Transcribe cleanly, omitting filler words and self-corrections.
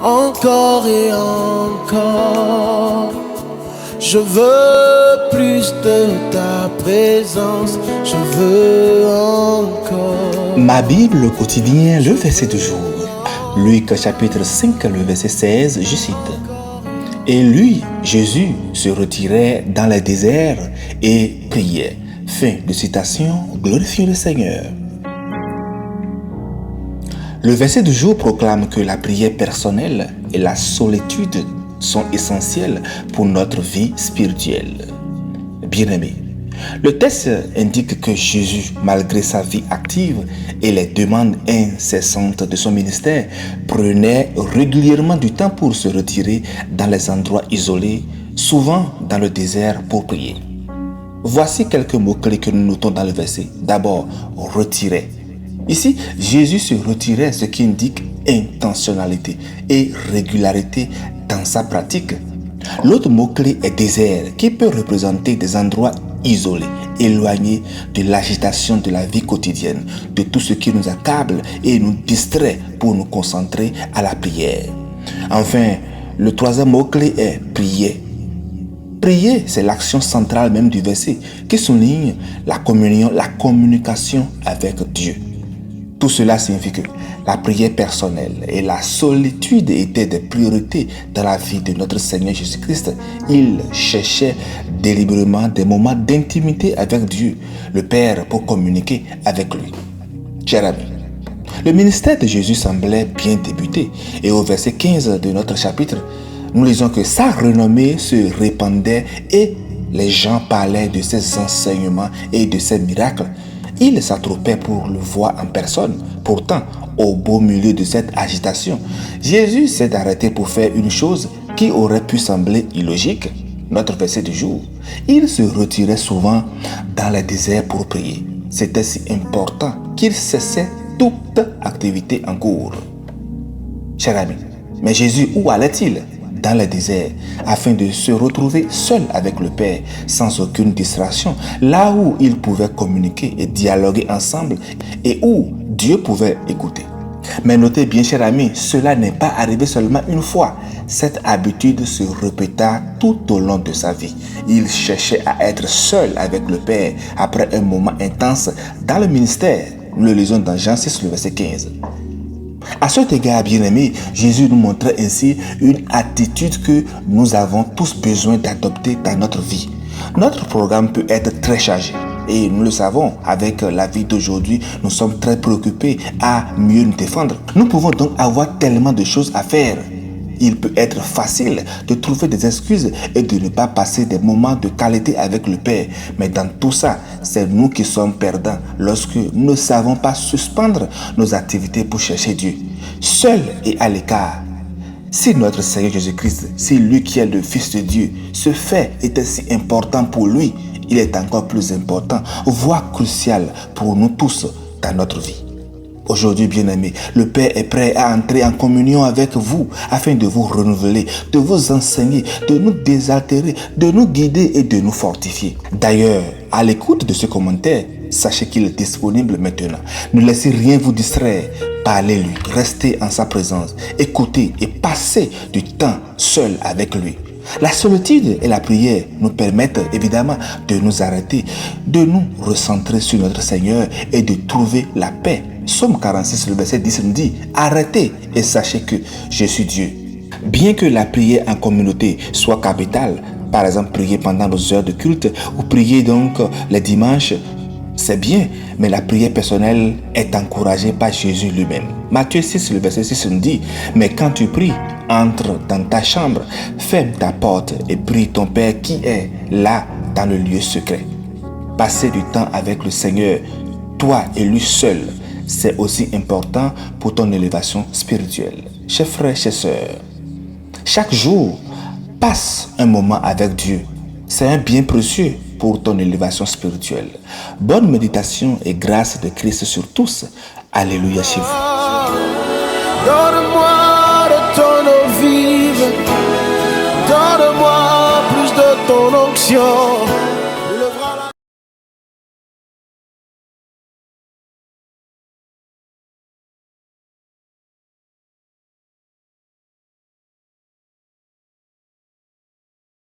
encore et encore. Je veux plus de ta présence, je veux encore. Ma Bible quotidien, le verset du jour. Luc chapitre 5, le verset 16, je cite. Et lui, Jésus, se retirait dans le désert et priait. Fin de citation, glorifiez le Seigneur. Le verset du jour proclame que la prière personnelle et la solitude sont essentielles pour notre vie spirituelle. Bien-aimés, le texte indique que Jésus, malgré sa vie active et les demandes incessantes de son ministère, prenait régulièrement du temps pour se retirer dans les endroits isolés, souvent dans le désert pour prier. Voici quelques mots-clés que nous notons dans le verset. D'abord, retirer. Ici, Jésus se retirait, ce qui indique intentionnalité et régularité dans sa pratique. L'autre mot-clé est désert, qui peut représenter des endroits isolés, éloignés de l'agitation de la vie quotidienne, de tout ce qui nous accable et nous distrait pour nous concentrer à la prière. Enfin, le troisième mot-clé est prier. Prier, c'est l'action centrale même du verset qui souligne la communion, la communication avec Dieu. Tout cela signifie que la prière personnelle et la solitude étaient des priorités dans la vie de notre Seigneur Jésus-Christ. Il cherchait délibérément des moments d'intimité avec Dieu, le Père, pour communiquer avec lui. Chers amis, le ministère de Jésus semblait bien débuter et au verset 15 de notre chapitre, nous lisons que sa renommée se répandait et les gens parlaient de ses enseignements et de ses miracles. Ils s'attroupaient pour le voir en personne. Pourtant, au beau milieu de cette agitation, Jésus s'est arrêté pour faire une chose qui aurait pu sembler illogique. Notre verset du jour. Il se retirait souvent dans les déserts pour prier. C'était si important qu'il cessait toute activité en cours. Chers amis, mais Jésus, où allait-il? Dans le désert, afin de se retrouver seul avec le Père, sans aucune distraction, là où ils pouvaient communiquer et dialoguer ensemble et où Dieu pouvait écouter. Mais notez bien, chers amis, cela n'est pas arrivé seulement une fois. Cette habitude se répéta tout au long de sa vie. Il cherchait à être seul avec le Père après un moment intense dans le ministère. Nous le lisons dans Jean 6, le verset 15. À cet égard, bien-aimés, Jésus nous montrait ainsi une attitude que nous avons tous besoin d'adopter dans notre vie. Notre programme peut être très chargé. Et nous le savons, avec la vie d'aujourd'hui, nous sommes très préoccupés à mieux nous défendre. Nous pouvons donc avoir tellement de choses à faire. Il peut être facile de trouver des excuses et de ne pas passer des moments de qualité avec le Père. Mais dans tout ça, c'est nous qui sommes perdants lorsque nous ne savons pas suspendre nos activités pour chercher Dieu. Seul et à l'écart. Si notre Seigneur Jésus-Christ, c'est lui qui est le Fils de Dieu, ce fait était si important pour lui, il est encore plus important, voire crucial pour nous tous dans notre vie. Aujourd'hui, bien-aimés, le Père est prêt à entrer en communion avec vous afin de vous renouveler, de vous enseigner, de nous désaltérer, de nous guider et de nous fortifier. D'ailleurs, à l'écoute de ce commentaire, sachez qu'il est disponible maintenant. Ne laissez rien vous distraire. Parlez-lui, restez en sa présence, écoutez et passez du temps seul avec lui. La solitude et la prière nous permettent évidemment de nous arrêter, de nous recentrer sur notre Seigneur et de trouver la paix. Psaume 46, le verset 10 nous dit « Arrêtez et sachez que je suis Dieu ». Bien que la prière en communauté soit capitale, par exemple prier pendant nos heures de culte ou prier donc les dimanches, c'est bien, mais la prière personnelle est encouragée par Jésus lui-même. Matthieu 6, le verset 6 nous dit « Mais quand tu pries, entre dans ta chambre, ferme ta porte et prie ton Père qui est là dans le lieu secret. » Passer du temps avec le Seigneur, toi et lui seul, c'est aussi important pour ton élévation spirituelle. Chers frères, chers sœurs, chaque jour, passe un moment avec Dieu. C'est un bien précieux pour ton élévation spirituelle. Bonne méditation et grâce de Christ sur tous. Alléluia chez vous. Donne-moi